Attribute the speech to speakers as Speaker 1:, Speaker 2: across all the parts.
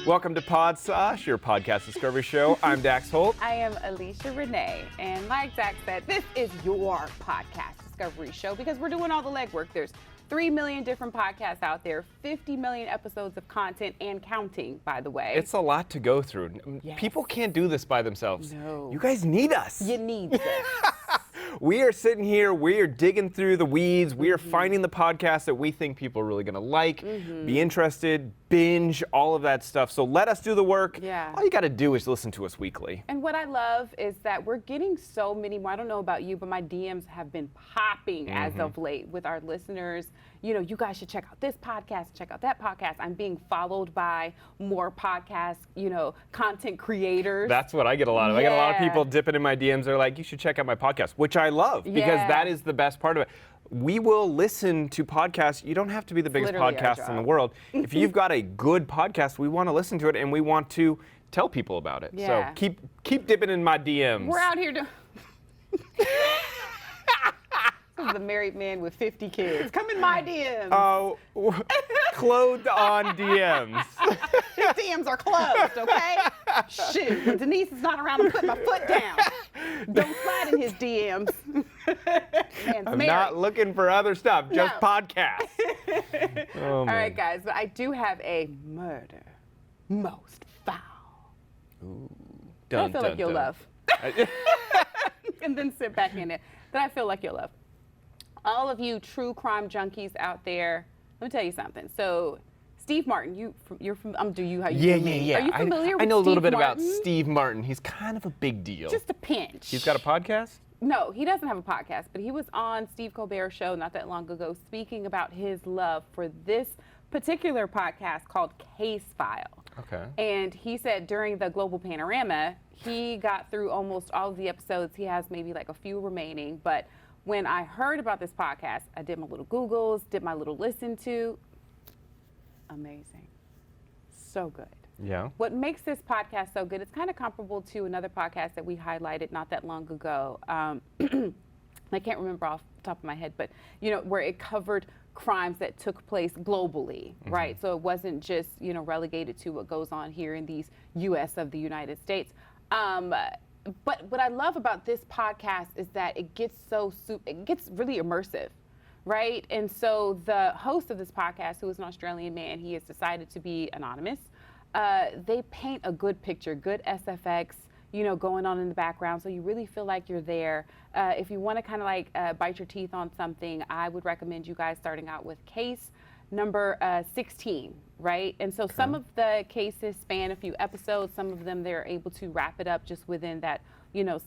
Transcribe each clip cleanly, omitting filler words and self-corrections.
Speaker 1: Welcome to Podsauce, your podcast discovery show. I'm Dax Holt.
Speaker 2: I am Alicia Renee, and like Dax said, this is your podcast discovery show because we're doing all the legwork. There's 3 million different podcasts out there, 50 million episodes of content and counting, by the way.
Speaker 1: It's a lot to go through.
Speaker 2: Yes.
Speaker 1: People can't do this by themselves.
Speaker 2: No.
Speaker 1: You guys need us.
Speaker 2: You need this.
Speaker 1: We are sitting here, we are digging through the weeds, we are finding the podcasts that we think people are really gonna like, be interested, binge, all of that stuff. So let us do the work.
Speaker 2: Yeah.
Speaker 1: All you gotta do is listen to us weekly.
Speaker 2: And what I love is that we're getting so many more. I don't know about you, but my DMs have been popping as of late with our listeners. You know, you guys should check out this podcast, check out that podcast. I'm being followed by more podcast, content creators.
Speaker 1: That's what I get a lot of. I get a lot of
Speaker 2: Yeah.
Speaker 1: people dipping in my DMs. They're like, you should check out my podcast, which I love because
Speaker 2: Yeah.
Speaker 1: that is the best part of it. We will listen to podcasts. You don't have to be the biggest
Speaker 2: literally our
Speaker 1: podcast in the
Speaker 2: job.
Speaker 1: world. If you've got a good podcast, we want to listen to it and we want to tell people about it.
Speaker 2: Yeah.
Speaker 1: So keep dipping in my DMs.
Speaker 2: We're out here to. This is the married man with 50 kids. Come in my DMs.
Speaker 1: Oh, clothed on DMs.
Speaker 2: His DMs are closed, okay? Shoot, when Denise is not around, I'm putting my foot down. Don't slide in his DMs. Man's
Speaker 1: I'm
Speaker 2: married.
Speaker 1: not looking for other stuff, just
Speaker 2: No.
Speaker 1: podcasts. Oh,
Speaker 2: All
Speaker 1: man.
Speaker 2: right, guys, but I do have a murder most foul that I feel like you'll love. And then sit back in it. That I feel like you'll love. All of you true crime junkies out there, let me tell you something. So, Steve Martin, you're from. I'm do you how you
Speaker 1: Yeah.
Speaker 2: do me. Are you familiar with
Speaker 1: I know a little
Speaker 2: Steve
Speaker 1: bit about
Speaker 2: Martin?
Speaker 1: Steve Martin. He's kind of a big deal.
Speaker 2: Just a pinch.
Speaker 1: He's got a podcast?
Speaker 2: No, he doesn't have a podcast, but he was on Steve Colbert's show not that long ago speaking about his love for this particular podcast called Case File.
Speaker 1: Okay.
Speaker 2: And he said during the Global Panorama, he got through almost all of the episodes. He has maybe like a few remaining, but when I heard about this podcast, I did my little Googles, did my little listen to. Amazing. So good.
Speaker 1: Yeah.
Speaker 2: What makes this podcast so good, it's kind of comparable to another podcast that we highlighted not that long ago. I can't remember off the top of my head, but where it covered crimes that took place globally, right? So it wasn't just, relegated to what goes on here in these U.S. of the United States. But what I love about this podcast is that it gets really immersive, right? And so the host of this podcast, who is an Australian man, he has decided to be anonymous. They paint a good picture, good SFX, going on in the background, so you really feel like you're there. If you want to kind of bite your teeth on something, I would recommend you guys starting out with case number 16, right? And so some of the cases span a few episodes. Some of them they're able to wrap it up just within that,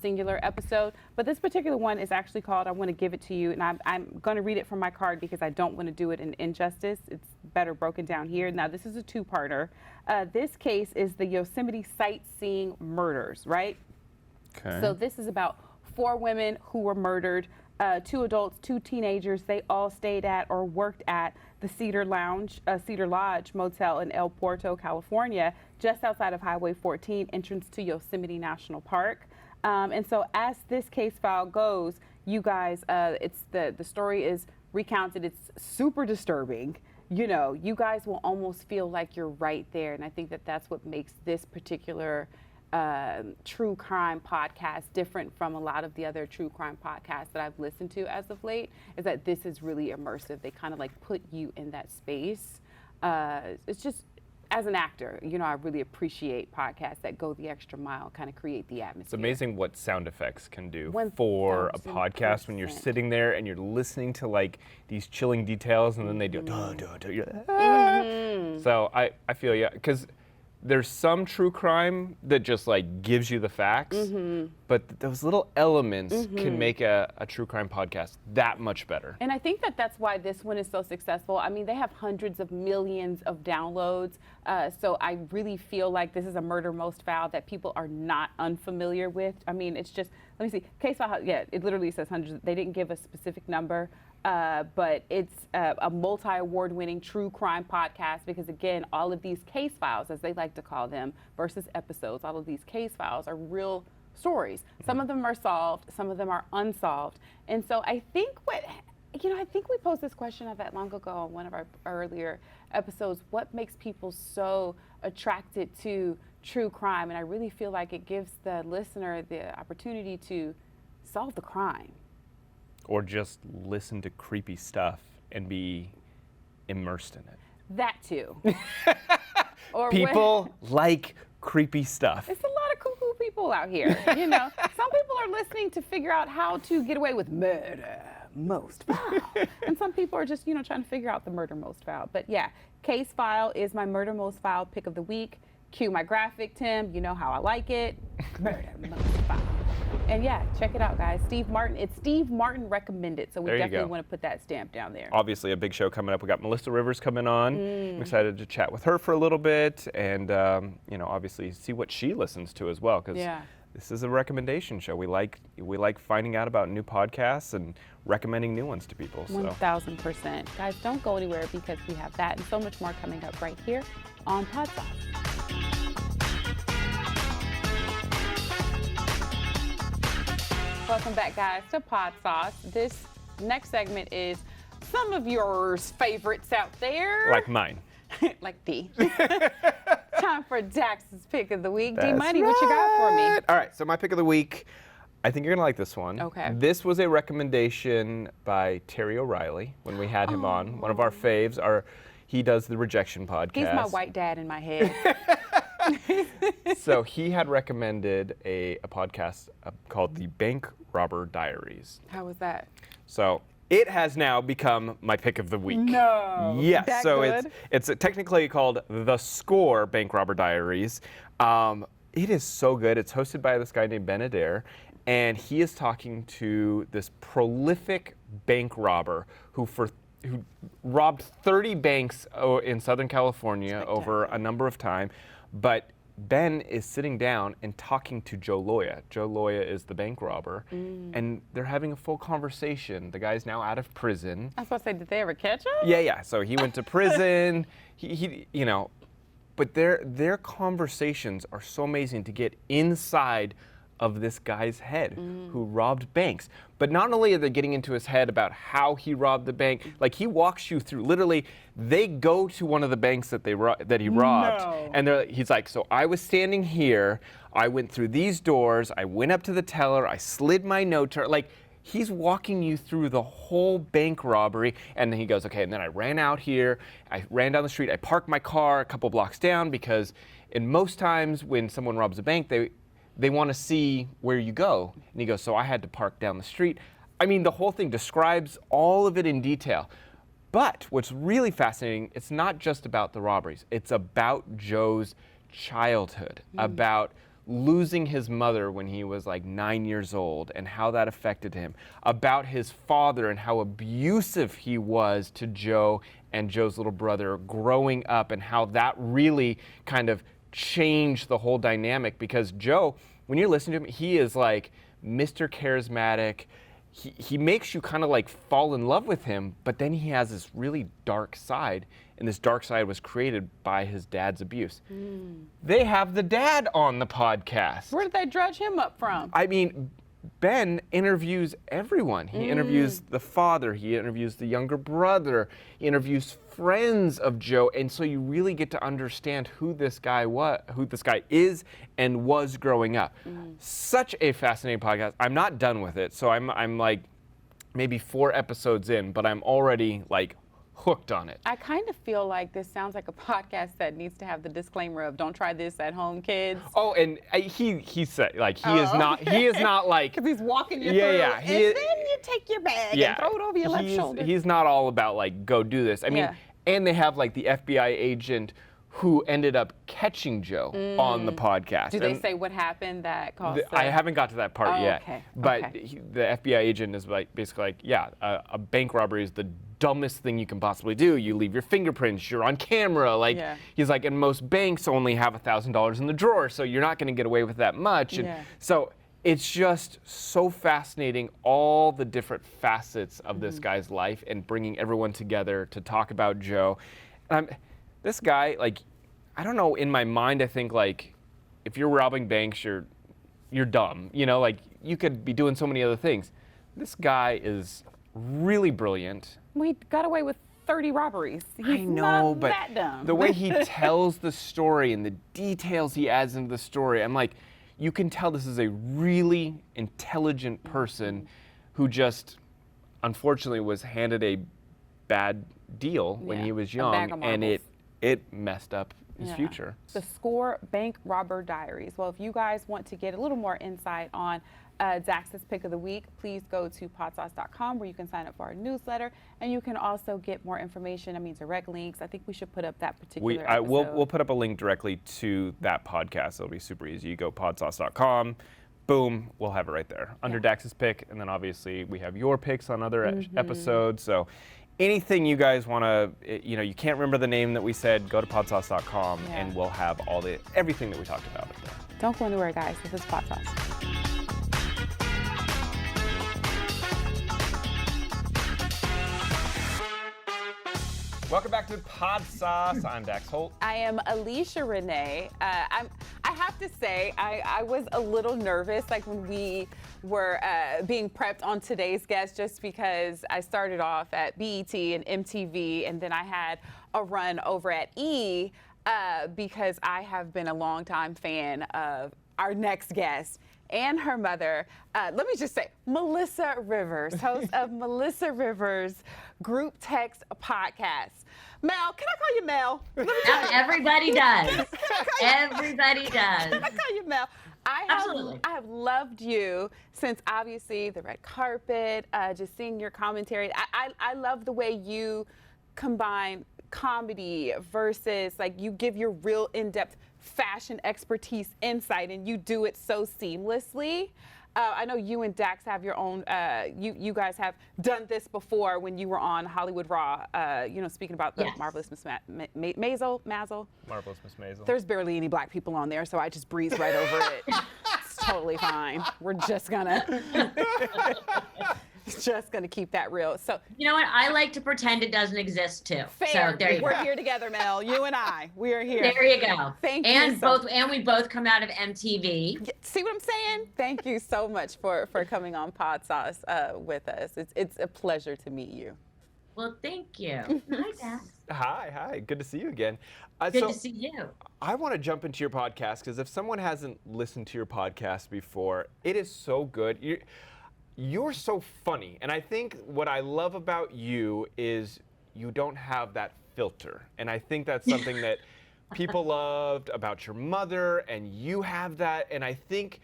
Speaker 2: singular episode. But this particular one is actually called, I want to give it to you, and I'm going to read it from my card because I don't want to do it in injustice. It's better broken down here. Now, this is a two-parter. This case is the Yosemite Sightseeing murders, right?
Speaker 1: Okay.
Speaker 2: So this is about 4 women who were murdered, 2 adults, 2 teenagers. They all stayed at or worked at the Cedar Lodge Motel in El Porto, California, just outside of Highway 14, entrance to Yosemite National Park. And so as this case file goes, you guys, the story is recounted. It's super disturbing. You guys will almost feel like you're right there. And I think that that's what makes this particular true crime podcast different from a lot of the other true crime podcasts that I've listened to as of late, is that this is really immersive. They kind of put you in that space. It's just, as an actor, I really appreciate podcasts that go the extra mile, kind of create the atmosphere.
Speaker 1: It's amazing what sound effects can do for a podcast when you're
Speaker 2: 1000%.
Speaker 1: sitting there and you're listening to these chilling details and then they do duh, duh, duh, you're like, ah. So I feel because there's some true crime that just gives you the facts, but those little elements can make a true crime podcast that much better.
Speaker 2: And I think that that's why this one is so successful. I mean, they have hundreds of millions of downloads. So I really feel like this is a murder most foul that people are not unfamiliar with. I mean, it's just, let me see, case file, yeah, it literally says hundreds. They didn't give a specific number. But it's a multi-award winning true crime podcast because, again, all of these case files, as they like to call them, versus episodes, all of these case files are real stories. Some of them are solved, some of them are unsolved. And so I think what You know, I think we posed this question not that long ago on one of our earlier episodes. What makes people so attracted to true crime? And I really feel like it gives the listener the opportunity to solve the crime.
Speaker 1: Or just listen to creepy stuff and be immersed in it.
Speaker 2: That too. Or
Speaker 1: People like creepy stuff.
Speaker 2: It's a lot of cuckoo people out here, you know. Some people are listening to figure out how to get away with murder most foul. And some people are just, you know, trying to figure out the murder most foul. But yeah, Case File is my murder most foul pick of the week. Cue my graphic, Tim. You know how I like it. Murder most foul. And yeah, check it out, guys. It's Steve Martin recommended, so we definitely want to put that stamp down there.
Speaker 1: Obviously, a big show coming up. We got Melissa Rivers coming on. I'm excited to chat with her for a little bit, and you know, obviously see what she listens to as well, because this is a recommendation show. We like finding out about new podcasts and recommending new ones to people.
Speaker 2: 1,000%. Guys, don't go anywhere, because we have that and so much more coming up right here on Podsauce. Welcome back, guys, to Podsauce. This next segment is some of yours favorites out there.
Speaker 1: Like mine.
Speaker 2: Like D. Time for Dax's pick of the week. D Money, what you got for me?
Speaker 1: All right, so my pick of the week, I think you're gonna like this one.
Speaker 2: Okay.
Speaker 1: This was a recommendation by Terry O'Reilly when we had him on. One of our faves. He does the Rejection podcast.
Speaker 2: He's my white dad in my head.
Speaker 1: So he had recommended a podcast called the Bank Robber Diaries.
Speaker 2: How was that?
Speaker 1: So it has now become my pick of the week.
Speaker 2: No.
Speaker 1: Yes.
Speaker 2: That
Speaker 1: So
Speaker 2: good?
Speaker 1: it's technically called The Score Bank Robber Diaries. It is so good. It's hosted by this guy named Ben Adair, and he is talking to this prolific bank robber who robbed 30 banks in Southern California over a number of time. But Ben is sitting down and talking to Joe Loya. Joe Loya is the bank robber, and they're having a full conversation. The guy's now out of prison.
Speaker 2: I was supposed to say, did they ever catch him?
Speaker 1: Yeah. So he went to prison. he you know, but their conversations are so amazing to get inside of this guy's head who robbed banks. But not only are they getting into his head about how he robbed the bank, like he walks you through, literally, they go to one of the banks that he robbed. And he's like, so I was standing here, I went through these doors, I went up to the teller, I slid my note to her. Like, he's walking you through the whole bank robbery, and then he goes, okay, and then I ran out here, I ran down the street, I parked my car a couple blocks down, because in most times when someone robs a bank, they want to see where you go. And he goes, so I had to park down the street. I mean, the whole thing describes all of it in detail. But what's really fascinating, it's not just about the robberies. It's about Joe's childhood, about losing his mother when he was like 9 years old and how that affected him, about his father and how abusive he was to Joe and Joe's little brother growing up, and how that really kind of change the whole dynamic, because Joe, when you're listening to him, he is like Mr. Charismatic. He makes you kind of like fall in love with him, but then he has this really dark side, and this dark side was created by his dad's abuse. They have the dad on the podcast.
Speaker 2: Where did they dredge him up from?
Speaker 1: I mean, Ben interviews everyone. He interviews the father, he interviews the younger brother, he interviews friends of Joe, and so you really get to understand who this guy is and was growing up. Such a fascinating podcast. I'm not done with it, so I'm like maybe 4 episodes in, but I'm already like hooked on it.
Speaker 2: I kind of feel like this sounds like a podcast that needs to have the disclaimer of "Don't try this at home, kids."
Speaker 1: Oh, and he said like he is not like,
Speaker 2: because he's walking you through.
Speaker 1: Yeah.
Speaker 2: And then you take your bag and throw it over your left shoulder.
Speaker 1: He's not all about like go do this. I mean, and they have like the FBI agent who ended up catching Joe on the podcast.
Speaker 2: Do they say what happened that caused?
Speaker 1: I haven't got to that part yet.
Speaker 2: Okay.
Speaker 1: But the FBI agent is like basically like, a bank robbery is the dumbest thing you can possibly do. You leave your fingerprints, you're on camera. Like he's like, and most banks only have $1,000 in the drawer, so you're not going to get away with that much. And so it's just so fascinating, all the different facets of this guy's life and bringing everyone together to talk about Joe. And this guy, like, I don't know, in my mind, I think, like, if you're robbing banks, you're dumb. You know, like, you could be doing so many other things. This guy is really brilliant.
Speaker 2: We got away with 30 robberies. He's
Speaker 1: I know,
Speaker 2: not
Speaker 1: but
Speaker 2: that dumb.
Speaker 1: the way he tells the story and the details he adds into the story, I'm like, you can tell this is a really intelligent person who just, unfortunately, was handed a bad deal when he was
Speaker 2: a bag
Speaker 1: young,
Speaker 2: of
Speaker 1: and
Speaker 2: marbles.
Speaker 1: it messed up his
Speaker 2: Yeah.
Speaker 1: future.
Speaker 2: The Score Bank Robber Diaries. Well, if you guys want to get a little more insight on Dax's pick of the week, please go to podsauce.com where you can sign up for our newsletter, and you can also get more information. I mean, direct links. I think we should put up that particular episode.
Speaker 1: We'll put up a link directly to that podcast. It'll be super easy. You go podsauce.com, boom, we'll have it right there under Dax's pick, and then obviously we have your picks on other episodes. So anything you guys want to, you can't remember the name that we said, go to podsauce.com and we'll have everything that we talked about up there.
Speaker 2: Don't go anywhere, guys. This is Podsauce.
Speaker 1: Welcome back to Podsauce. I'm Dax Holt.
Speaker 2: I am Alicia Renee. I have to say, I was a little nervous, like when we were being prepped on today's guest, just because I started off at BET and MTV, and then I had a run over at E, because I have been a longtime fan of our next guest and her mother. Let me just say, Melissa Rivers, host of Melissa Rivers Group Text Podcast. Mel, can I call you Mel?
Speaker 3: Everybody does. Everybody does.
Speaker 2: Can I call you Mel?
Speaker 3: Absolutely.
Speaker 2: I have loved you since obviously the red carpet, just seeing your commentary. I love the way you combine comedy versus like you give your real in-depth fashion expertise insight, and you do it so seamlessly. I know you and Dax have your own, you guys have done this before when you were on Hollywood Raw, speaking about the Marvelous Miss Maisel.
Speaker 1: Marvelous Miss Maisel.
Speaker 2: There's barely any black people on there, so I just breeze right over it. It's totally fine. We're just gonna keep that real. So
Speaker 3: you know what? I like to pretend it doesn't exist too.
Speaker 2: Fair.
Speaker 3: So there you
Speaker 2: We're
Speaker 3: go.
Speaker 2: here together, Mel. You and I. We are here.
Speaker 3: There you go.
Speaker 2: Thank you.
Speaker 3: And we both come out of MTV.
Speaker 2: See what I'm saying? Thank you so much for coming on Podsauce with us. It's a pleasure to meet you.
Speaker 3: Well, thank you. Hi, Dax.
Speaker 1: Hi. Good to see you again.
Speaker 3: Good to see you.
Speaker 1: I want to jump into your podcast because if someone hasn't listened to your podcast before, it is so good. You're so funny, and I think what I love about you is you don't have that filter, and I think that's something that people loved about your mother, and you have that, and I think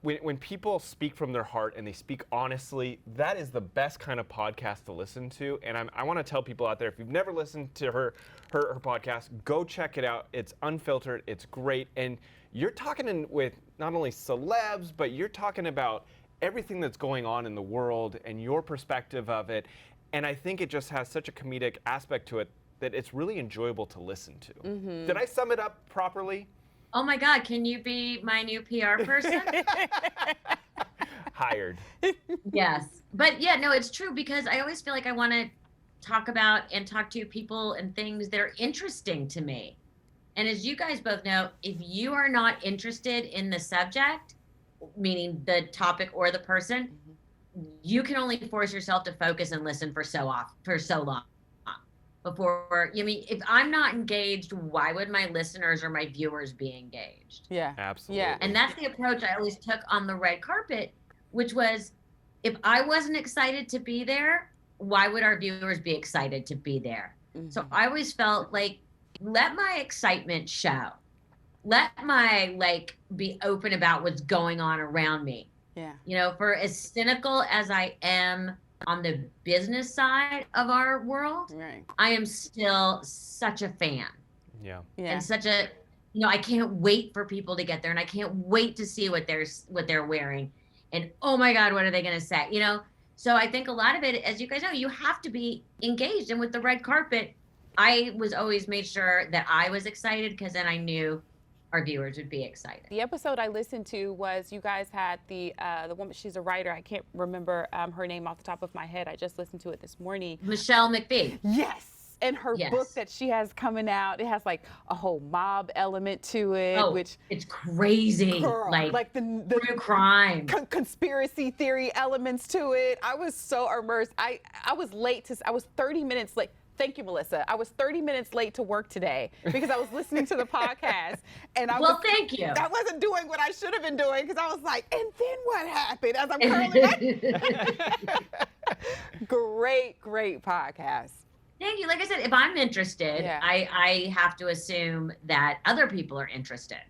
Speaker 1: when people speak from their heart and they speak honestly, that is the best kind of podcast to listen to, and I want to tell people out there, if you've never listened to her podcast, go check it out. It's unfiltered, it's great, and you're talking with not only celebs, but you're talking about everything that's going on in the world and your perspective of it. And I think it just has such a comedic aspect to it that it's really enjoyable to listen to. Mm-hmm. Did I sum it up properly?
Speaker 3: Oh my God, can you be my new PR person?
Speaker 1: Hired.
Speaker 3: Yes. But yeah, no, it's true because I always feel like I want to talk about and talk to people and things that are interesting to me. And as you guys both know, if you are not interested in the subject, meaning the topic or the person, you can only force yourself to focus and listen for so long before, if I'm not engaged, why would my listeners or my viewers be engaged?
Speaker 2: Yeah,
Speaker 1: absolutely.
Speaker 2: Yeah.
Speaker 3: And that's the approach I always took on the red carpet, which was, if I wasn't excited to be there, why would our viewers be excited to be there? Mm-hmm. So I always felt like, let my excitement show. Let my be open about what's going on around me.
Speaker 2: Yeah.
Speaker 3: For as cynical as I am on the business side of our world,
Speaker 2: right,
Speaker 3: I am still such a fan.
Speaker 1: Yeah.
Speaker 3: And such a, I can't wait for people to get there, and I can't wait to see what they're wearing. And oh my God, what are they going to say? So I think a lot of it, as you guys know, you have to be engaged. And with the red carpet, I was always made sure that I was excited because then I knew our viewers would be excited.
Speaker 2: The episode I listened to was you guys had the woman, she's a writer, I can't remember her name off the top of my head. I just listened to it this morning.
Speaker 3: Michelle McPhee.
Speaker 2: Yes. And her
Speaker 3: Yes.
Speaker 2: book that she has coming out, it has like a whole mob element to it,
Speaker 3: Oh,
Speaker 2: which
Speaker 3: it's crazy.
Speaker 2: girl,
Speaker 3: like
Speaker 2: the
Speaker 3: true crime.
Speaker 2: conspiracy theory elements to it. I was so immersed. I was late I was 30 minutes late. Thank you, Melissa. I was 30 minutes late to work today because I was listening to the podcast and
Speaker 3: Thank you.
Speaker 2: I wasn't doing what I should have been doing because I was like, and then what happened? As I'm curling great podcast.
Speaker 3: Thank you. Like I said, if I'm interested,
Speaker 2: Yeah.
Speaker 3: I have to assume that other people are interested.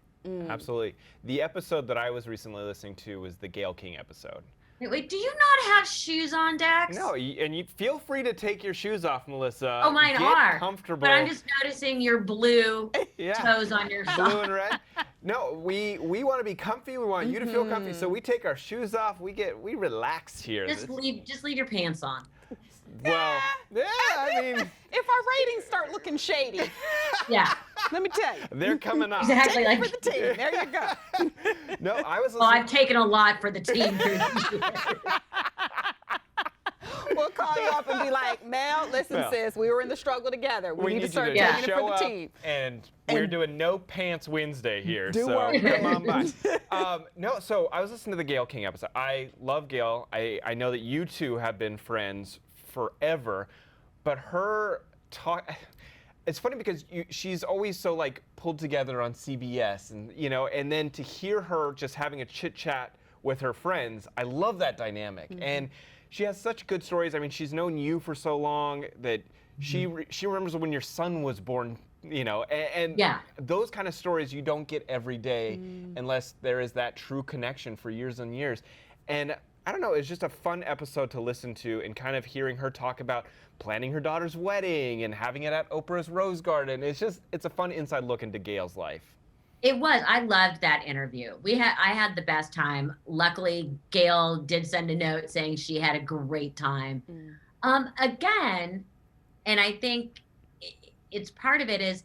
Speaker 1: Absolutely. The episode that I was recently listening to was the Gayle King episode.
Speaker 3: Wait, do you not have shoes on, Dax?
Speaker 1: No, and you feel free to take your shoes off, Melissa.
Speaker 3: Oh, mine
Speaker 1: Get
Speaker 3: are.
Speaker 1: comfortable.
Speaker 3: But I'm just noticing your blue
Speaker 1: Yeah.
Speaker 3: toes on your
Speaker 1: Blue
Speaker 3: socks.
Speaker 1: and red. No, we want to be comfy. We want you to feel comfy. So we take our shoes off. We relax here.
Speaker 3: Just leave your pants on.
Speaker 1: Well, yeah, I mean,
Speaker 2: If our ratings start looking shady,
Speaker 3: Yeah.
Speaker 2: let me tell you.
Speaker 1: they're coming off.
Speaker 3: Exactly.
Speaker 2: Take it
Speaker 3: Like,
Speaker 2: for the team. There you go.
Speaker 1: No, I was
Speaker 3: well, I've
Speaker 1: listening.
Speaker 3: taken a lot for the team through the years.
Speaker 2: We'll call you up and be like, Mel, listen,
Speaker 1: Mel.
Speaker 2: sis, we were in the struggle together. We need to
Speaker 1: you
Speaker 2: start
Speaker 1: to
Speaker 3: Yeah.
Speaker 2: taking it
Speaker 1: show
Speaker 2: for the
Speaker 1: up,
Speaker 2: team.
Speaker 1: and we're doing no pants Wednesday here.
Speaker 2: Do
Speaker 1: so
Speaker 2: work.
Speaker 1: come on by. No, so I was listening to the Gayle King episode. I love Gayle. I know that you two have been friends forever, but her talk. It's funny because she's always so like pulled together on CBS, and then to hear her just having a chit chat with her friends, I love that dynamic. And she has such good stories. I mean, she's known you for so long that she remembers when your son was born, and
Speaker 3: Yeah.
Speaker 1: those kind of stories you don't get every day unless there is that true connection for years and years. And I don't know, it's just a fun episode to listen to, and kind of hearing her talk about planning her daughter's wedding and having it at Oprah's Rose Garden. It's a fun inside look into Gayle's life.
Speaker 3: It was. I loved that interview. I had the best time. Luckily, Gayle did send a note saying she had a great time. Again, and I think it's part of it is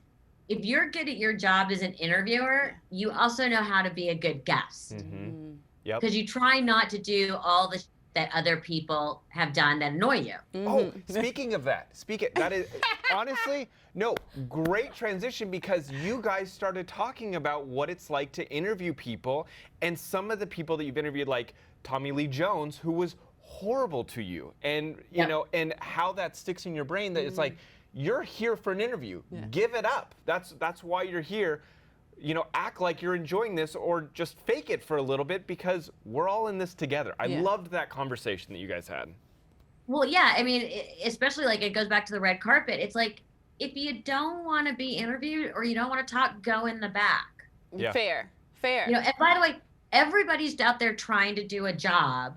Speaker 3: if you're good at your job as an interviewer, you also know how to be a good guest.
Speaker 1: Yep.
Speaker 3: Because you try not to do all the that other people have done that annoy you.
Speaker 1: Oh, speaking of that, that is honestly, no, great transition, because you guys started talking about what it's like to interview people, and some of the people that you've interviewed, like Tommy Lee Jones, who was horrible to you, and and how that sticks in your brain, that it's like, you're here for an interview. Give it up. That's why you're here. Act like you're enjoying this, or just fake it for a little bit, because we're all in this together. I loved that conversation that you guys had.
Speaker 3: Well, yeah, I mean, especially like it goes back to the red carpet. It's like, if you don't want to be interviewed or you don't want to talk, go in the back.
Speaker 1: Yeah.
Speaker 2: Fair.
Speaker 3: And by the way, everybody's out there trying to do a job,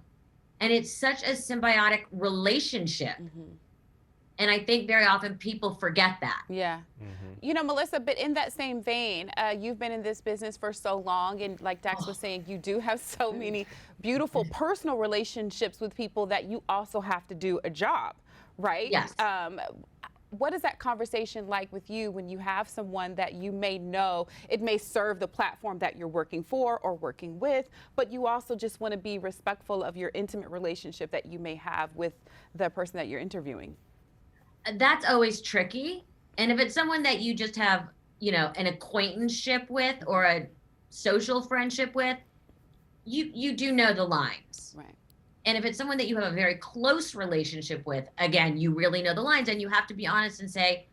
Speaker 3: and it's such a symbiotic relationship. And I think very often people forget that.
Speaker 2: Yeah. Melissa, but in that same vein, you've been in this business for so long, and like Dax was saying, you do have so many beautiful personal relationships with people that you also have to do a job, right?
Speaker 3: Yes.
Speaker 2: What is that conversation like with you when you have someone that you may know, it may serve the platform that you're working for or working with, but you also just want to be respectful of your intimate relationship that you may have with the person that you're interviewing?
Speaker 3: That's always tricky. And if it's someone that you just have, an acquaintanceship with or a social friendship with, you do know the lines.
Speaker 2: Right.
Speaker 3: And if it's someone that you have a very close relationship with, again, you really know the lines, and you have to be honest and say,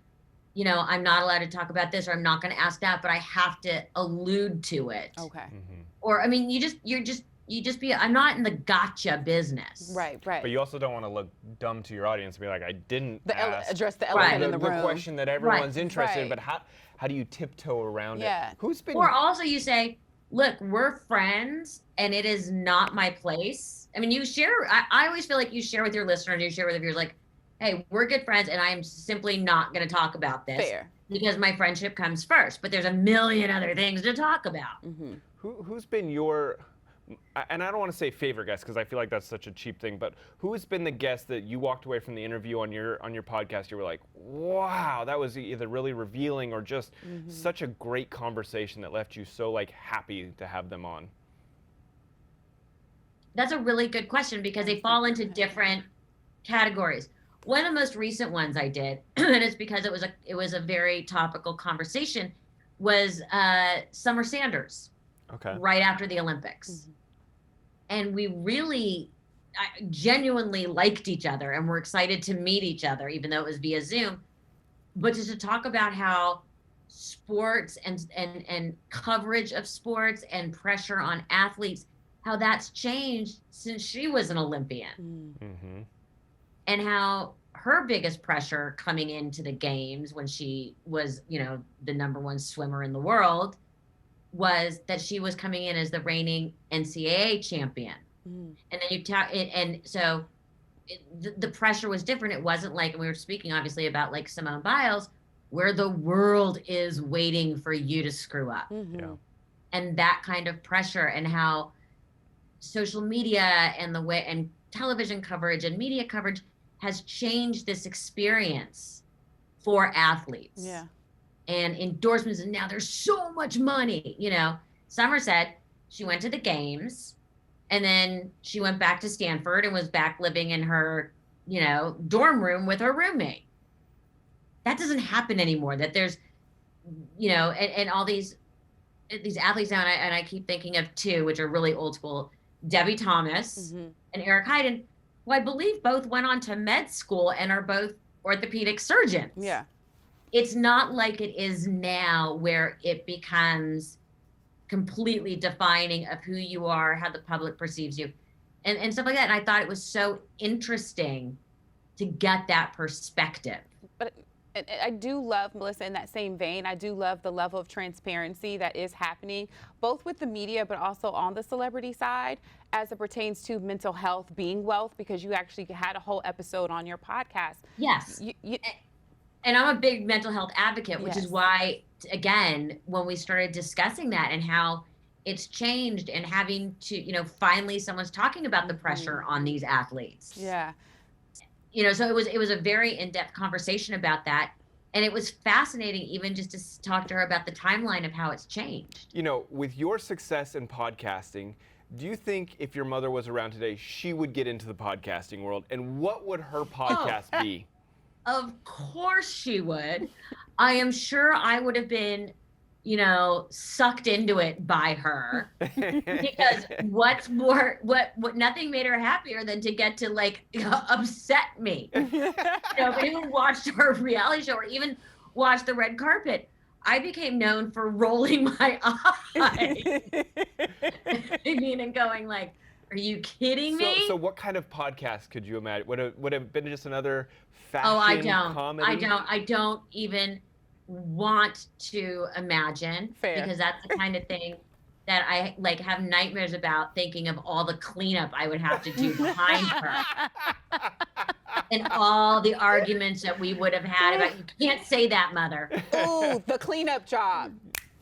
Speaker 3: I'm not allowed to talk about this, or I'm not going to ask that, but I have to allude to it.
Speaker 2: Okay.
Speaker 3: Or, I mean, I'm not in the gotcha business.
Speaker 2: Right.
Speaker 1: But you also don't want to look dumb to your audience and be like, I didn't ask
Speaker 2: address the elephant in the room.
Speaker 1: the question that everyone's interested in,
Speaker 2: Right.
Speaker 1: but how do you tiptoe around
Speaker 2: Yeah.
Speaker 1: it? Who's been...
Speaker 3: Or also you say, look, we're friends and it is not my place. I mean, you share, I always feel like you share with your listeners, you share with the viewers, like, hey, we're good friends and I am simply not going to talk about this.
Speaker 2: Fair.
Speaker 3: Because my friendship comes first, but there's a million other things to talk about.
Speaker 1: Who's been your... And I don't want to say favorite guest, because I feel like that's such a cheap thing, but who has been the guest that you walked away from the interview on your podcast, you were like, wow, that was either really revealing or just such a great conversation that left you so like happy to have them on?
Speaker 3: That's a really good question, because they fall into different categories. one of the most recent ones I did, and it's because it was a very topical conversation, was Summer Sanders,
Speaker 1: Okay.
Speaker 3: right after the Olympics. And we really genuinely liked each other and were excited to meet each other, even though it was via Zoom. But just to talk about how sports and coverage of sports and pressure on athletes, how that's changed since she was an Olympian.
Speaker 1: Mm-hmm.
Speaker 3: And how her biggest pressure coming into the games when she was, you know, the #1 swimmer in the world, was that she was coming in as the reigning NCAA champion. And then so the pressure was different. It wasn't like, and we were speaking obviously about like Simone Biles, where the world is waiting for you to screw up.
Speaker 1: Yeah.
Speaker 3: And that kind of pressure, and how social media and the way, and television coverage and media coverage has changed this experience for athletes.
Speaker 2: Yeah.
Speaker 3: And endorsements, and now there's so much money. You know, Summer said she went to the games, and then she went back to Stanford and was back living in her, you know, dorm room with her roommate. That doesn't happen anymore. That there's, you know, and all these athletes now, and I keep thinking of two, which are really old school, Debbie Thomas and Eric Heiden, who I believe both went on to med school and are both orthopedic surgeons.
Speaker 2: Yeah.
Speaker 3: It's not like it is now, where it becomes completely defining of who you are, how the public perceives you, and stuff like that. And I thought it was so interesting to get that perspective.
Speaker 2: But I do love, Melissa, in that same vein, I do love the level of transparency that is happening, both with the media, but also on the celebrity side, as it pertains to mental health being wealth, because you actually had a whole episode on your podcast.
Speaker 3: Yes. And I'm a big mental health advocate, which is why, again, when we started discussing that and how it's changed, and having to, you know, finally someone's talking about the pressure on these athletes.
Speaker 2: Yeah.
Speaker 3: You know, so it was a very in-depth conversation about that. And it was fascinating even just to talk to her about the timeline of how it's changed.
Speaker 1: You know, with your success in podcasting, do you think if your mother was around today, she would get into the podcasting world? And what would her podcast be?
Speaker 3: Of course she would. I am sure I would have been, you know, sucked into it by her, because what nothing made her happier than to get to like upset me. You know, if anyone watched her reality show or even watched the red carpet, I became known for rolling my eyes. I mean, and going like, are you kidding me?
Speaker 1: So what kind of podcast could you imagine? Would have been just another fashion comedy?
Speaker 3: I don't even want to imagine.
Speaker 2: Fair.
Speaker 3: Because that's the kind of thing that I like have nightmares about, thinking of all the cleanup I would have to do behind her. And all the arguments that we would have had about, you can't say that, mother.
Speaker 2: Ooh, the cleanup job.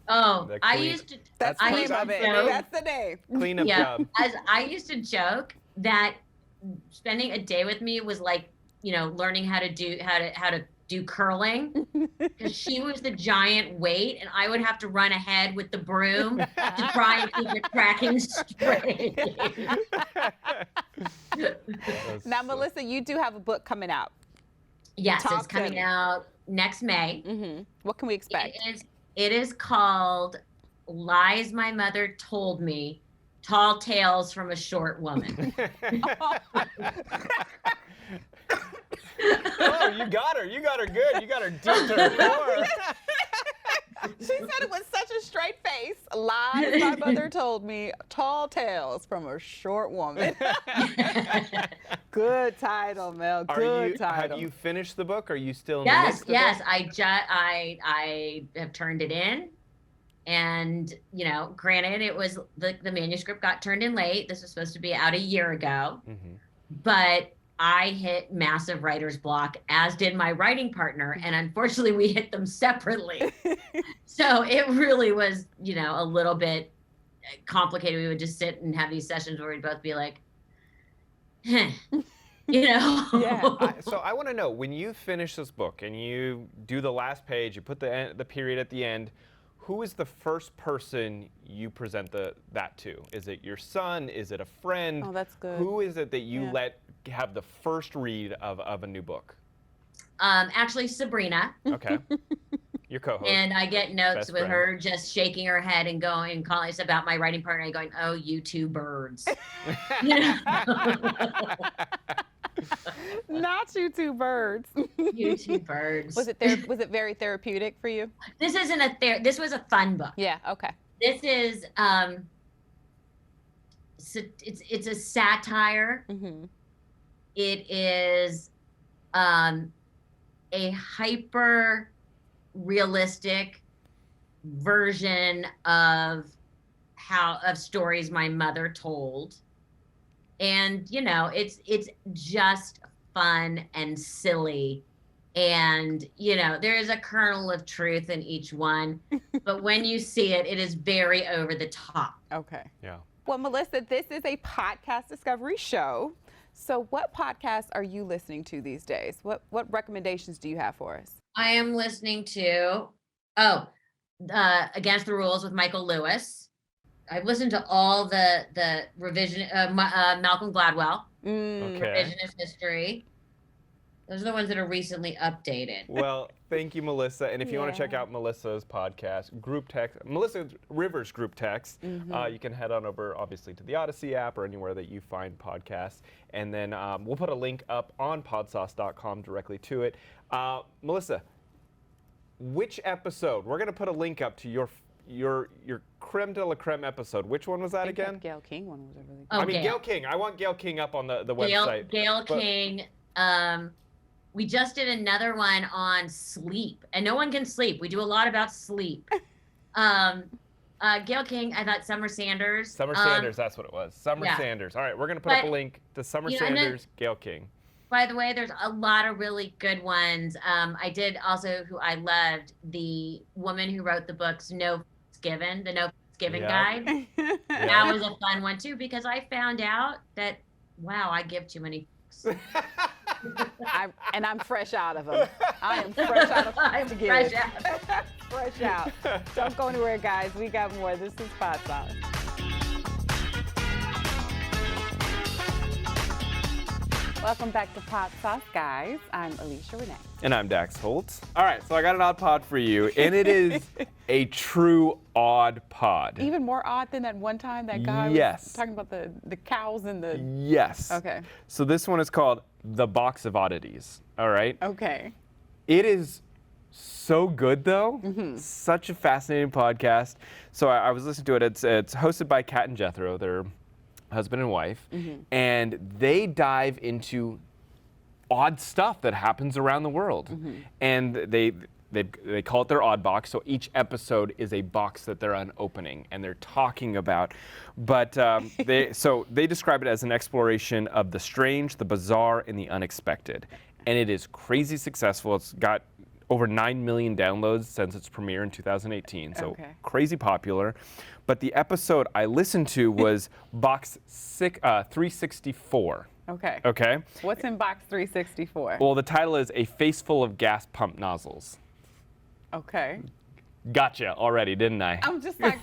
Speaker 3: Oh,
Speaker 1: The
Speaker 3: I
Speaker 1: clean-
Speaker 3: used to.
Speaker 2: That's
Speaker 3: I
Speaker 2: the
Speaker 3: used
Speaker 2: name
Speaker 3: to
Speaker 2: of it.
Speaker 3: joke-
Speaker 2: That's the name.
Speaker 1: Cleanup
Speaker 3: Yeah,
Speaker 1: job.
Speaker 3: as I used to joke that spending a day with me was like, you know, learning how to do curling, because she was the giant weight and I would have to run ahead with the broom to try and keep it tracking straight.
Speaker 2: Now, Melissa, you do have a book coming out.
Speaker 3: Yes,
Speaker 2: Talk
Speaker 3: it's coming
Speaker 2: to me.
Speaker 3: out next May.
Speaker 2: What can we expect?
Speaker 3: It is called Lies My Mother Told Me, Tall Tales from a Short Woman.
Speaker 1: Oh, you got her. You got her good. You got her deep to her core.
Speaker 2: She said it with such a straight face. Lies my mother told me, tall tales from a short woman. Good title, Mel. Good title.
Speaker 1: Have you finished the book? Are you still in the midst of
Speaker 3: Yes.
Speaker 1: it?
Speaker 3: I have turned it in. And, you know, granted, it was the manuscript got turned in late. This was supposed to be out a year ago. But I hit massive writer's block, as did my writing partner. And unfortunately, we hit them separately. So it really was, you know, a little bit complicated. We would just sit and have these sessions where we'd both be like, you know.
Speaker 2: Yeah.
Speaker 1: So I want to know, when you finish this book and you do the last page, you put the period at the end, who is the first person you present that to? Is it your son? Is it a friend?
Speaker 2: Oh, that's good.
Speaker 1: Who is it that you let have the first read of a new book?
Speaker 3: Actually, Sabrina.
Speaker 1: Okay. Your co-host.
Speaker 3: And I get notes
Speaker 1: Best
Speaker 3: with
Speaker 1: friend.
Speaker 3: her just shaking her head and going and calling us about my writing partner and going, oh, you two birds. You know?
Speaker 2: Not you two birds.
Speaker 3: You two birds.
Speaker 2: Was it very therapeutic for you?
Speaker 3: This isn't this was a fun book.
Speaker 2: Yeah. Okay.
Speaker 3: This is it's a satire.
Speaker 2: Mm-hmm.
Speaker 3: It is a hyper realistic version of stories my mother told. And you know, it's just fun and silly. And you know, there is a kernel of truth in each one, but when you see it, it is very over the top.
Speaker 2: Okay.
Speaker 1: Yeah.
Speaker 2: Well, Melissa, this is a podcast discovery show. So what podcasts are you listening to these days? What recommendations do you have for us?
Speaker 3: I am listening to Against the Rules with Michael Lewis. I've listened to all the revision Malcolm Gladwell,
Speaker 1: Okay.
Speaker 3: revisionist history. Those are the ones that are recently updated.
Speaker 1: Well, thank you, Melissa. And if you want to check out Melissa's podcast, Group Text, Melissa Rivers Group Text, you can head on over, obviously, to the Odyssey app or anywhere that you find podcasts. And then we'll put a link up on podsauce.com directly to it. Melissa, which episode? We're going to put a link up to your creme de la creme episode. Which one was that again?
Speaker 2: That Gail King one was a really good.
Speaker 3: Oh,
Speaker 1: I mean, Gail King. I want Gail King up on the website.
Speaker 3: Gail King. We just did another one on sleep, and no one can sleep. We do a lot about sleep. Gail King, I thought Summer Sanders.
Speaker 1: Summer Sanders, that's what it was. Summer Sanders. All right, we're going to put up a link to Summer Sanders, Gail King.
Speaker 3: By the way, there's a lot of really good ones. I did also, who I loved, the woman who wrote the books No Given, the No Given Guide. That was a fun one too, because I found out that, wow, I give too many books.
Speaker 2: I'm fresh out of them. I am fresh out of them.
Speaker 3: I'm fresh out.
Speaker 2: Fresh out. Don't go anywhere, guys. We got more. This is Podsauce. Welcome back to Podsauce, guys. I'm Alicia Renee.
Speaker 1: And I'm Dax Holtz. All right, so I got an odd pod for you, and it is a true odd pod.
Speaker 2: Even more odd than that one time that guy was talking about the cows and the...
Speaker 1: Yes.
Speaker 2: Okay.
Speaker 1: So this one is called The Box of Oddities, all right?
Speaker 2: Okay.
Speaker 1: It is so good, though. Such a fascinating podcast. So I was listening to it. It's hosted by Kat and Jethro. They're husband and wife, and they dive into odd stuff that happens around the world. And they call it their odd box. So each episode is a box that they're unopening and they're talking about. But they describe it as an exploration of the strange, the bizarre, and the unexpected. And it is crazy successful. It's got over 9 million downloads since its premiere in 2018. So crazy popular. But the episode I listened to was box 364.
Speaker 2: Okay.
Speaker 1: Okay.
Speaker 2: What's in box 364?
Speaker 1: Well, the title is A Face Full of Gas Pump Nozzles.
Speaker 2: Okay.
Speaker 1: Gotcha already, didn't I?
Speaker 2: I'm just like,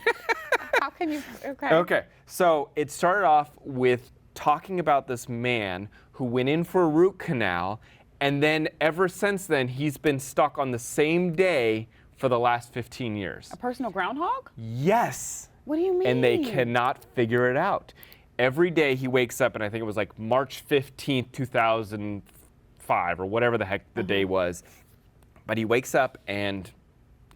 Speaker 2: how can you? Okay.
Speaker 1: Okay. So it started off with talking about this man who went in for a root canal, and then ever since then, he's been stuck on the same day for the last 15 years.
Speaker 2: A personal groundhog?
Speaker 1: Yes.
Speaker 2: What do you mean?
Speaker 1: And they cannot figure it out. Every day he wakes up, and I think it was like March 15th, 2005, or whatever the heck the day was. But he wakes up, and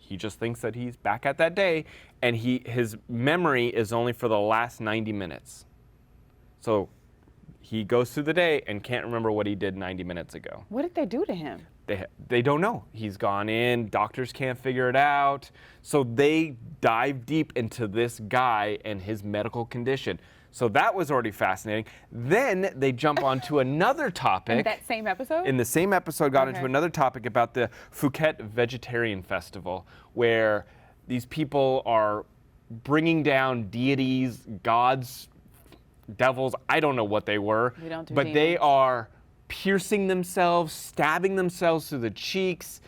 Speaker 1: he just thinks that he's back at that day, and his memory is only for the last 90 minutes. So he goes through the day and can't remember what he did 90 minutes ago.
Speaker 2: What did they do to him?
Speaker 1: They don't know. He's gone in, doctors can't figure it out. So they dive deep into this guy and his medical condition. So that was already fascinating. Then they jump onto another topic.
Speaker 2: In that same episode?
Speaker 1: In the same episode, got into another topic about the Phuket Vegetarian Festival, where these people are bringing down deities, gods, devils. I don't know what they were.
Speaker 2: We don't do
Speaker 1: but
Speaker 2: demons.
Speaker 1: They are piercing themselves, stabbing themselves through the cheeks.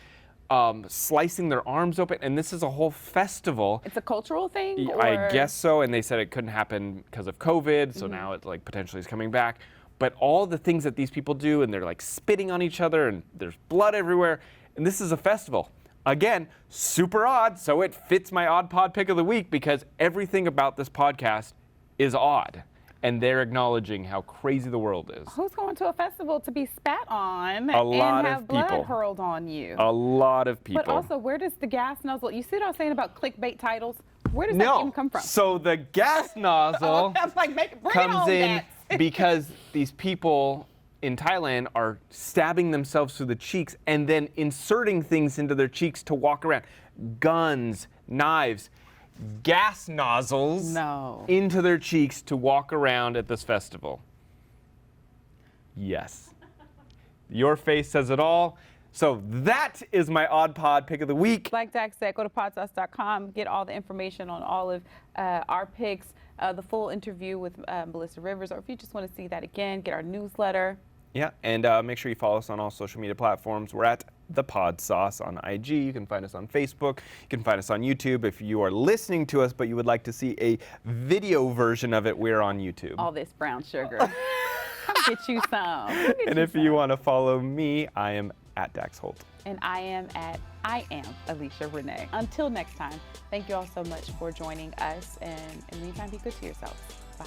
Speaker 1: slicing their arms open, and this is a whole festival.
Speaker 2: It's a cultural thing?
Speaker 1: I guess so, and they said it couldn't happen because of COVID, so now it like potentially is coming back. But all the things that these people do, and they're like spitting on each other, and there's blood everywhere, and this is a festival. Again, super odd, so it fits my Odd Pod Pick of the Week because everything about this podcast is odd. And they're acknowledging how crazy the world is.
Speaker 2: Who's going to a festival to be spat on
Speaker 1: A lot
Speaker 2: and
Speaker 1: of
Speaker 2: have blood
Speaker 1: people.
Speaker 2: hurled on you?
Speaker 1: A lot of people.
Speaker 2: But also, where does the gas nozzle, you see what I was saying about clickbait titles? Where does that even come from?
Speaker 1: So the gas nozzle
Speaker 2: That's like, bring it
Speaker 1: comes
Speaker 2: on,
Speaker 1: in
Speaker 2: Gas.
Speaker 1: because these people in Thailand are stabbing themselves through the cheeks and then inserting things into their cheeks to walk around. Guns, knives, gas nozzles into their cheeks to walk around at this festival. Yes. Your face says it all. So that is my Odd Pod Pick of the Week.
Speaker 2: Like Dak said, go to podsauce.com, get all the information on all of our picks, the full interview with Melissa Rivers, or if you just want to see that again, get our newsletter.
Speaker 1: Yeah, and make sure you follow us on all social media platforms. We're at The Podsauce on IG. You can find us on Facebook. You can find us on YouTube. If you are listening to us but you would like to see a video version of it, we're on YouTube.
Speaker 2: All this brown sugar. Come get you some.
Speaker 1: And if you want to follow me, I am at Dax Holt.
Speaker 2: And I am Alicia Renee. Until next time, thank you all so much for joining us. And in the meantime, be good to yourselves. Bye.